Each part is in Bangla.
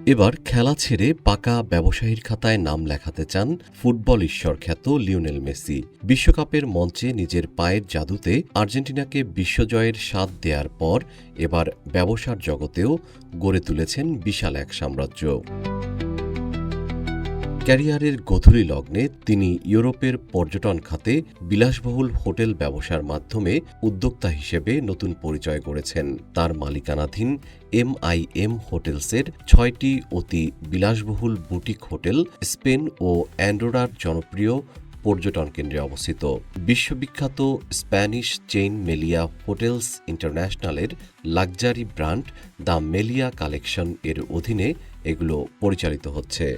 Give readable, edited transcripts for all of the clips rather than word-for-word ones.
এবার খেলা ছেড়ে পাকা ব্যবসায়ীর খাতায় নাম লেখাতে চান ফুটবল ঈশ্বর খ্যাত লিওনেল মেসি। বিশ্বকাপের মঞ্চে নিজের পায়ের জাদুতে আর্জেন্টিনাকে বিশ্বজয়ের স্বাদ দেওয়ার পর এবার ব্যবসার জগতেও গড়ে তুলেছেন বিশাল এক সাম্রাজ্য। ক্যারিয়ারের গধূলি লগ্নে তিনি ইউরোপের পর্যটন খাতে বিলাসবহুল হোটেল ব্যবসার মাধ্যমে উদ্যোক্তা হিসেবে নতুন পরিচয় গড়েছেন। তার মালিকানাধীন MIM হোটেলসের ৬টি অতি বিলাসবহুল বুটিক হোটেল স্পেন ও অ্যান্ডোরার জনপ্রিয় পর্যটন কেন্দ্রে অবস্থিত। বিশ্ববিখ্যাত স্প্যানিশ চেইন মেলিয়া হোটেলস ইন্টারন্যাশনালের luxury brand the Melia collection এর অধীনে এগুলো পরিচালিত হচ্ছে।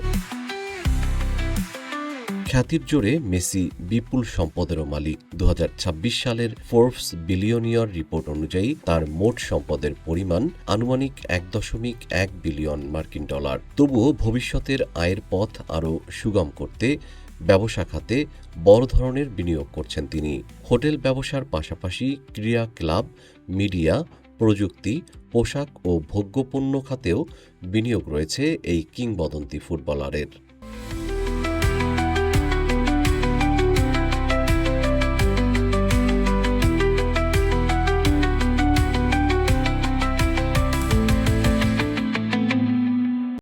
খ্যাতির জোরে মেসি বিপুল সম্পদেরও মালিক। ২০২৬ সালের ফোর্বস বিলিয়নিয়র রিপোর্ট অনুযায়ী তার মোট সম্পদের পরিমাণ আনুমানিক ১.১ বিলিয়ন মার্কিন ডলার। তবুও ভবিষ্যতের আয়ের পথ আরও সুগম করতে ব্যবসা খাতে বড় ধরনের বিনিয়োগ করছেন তিনি। হোটেল ব্যবসার পাশাপাশি ক্রীড়া ক্লাব, মিডিয়া, প্রযুক্তি, পোশাক ও ভোগ্যপণ্য খাতেও বিনিয়োগ রয়েছে এই কিংবদন্তি ফুটবলারের।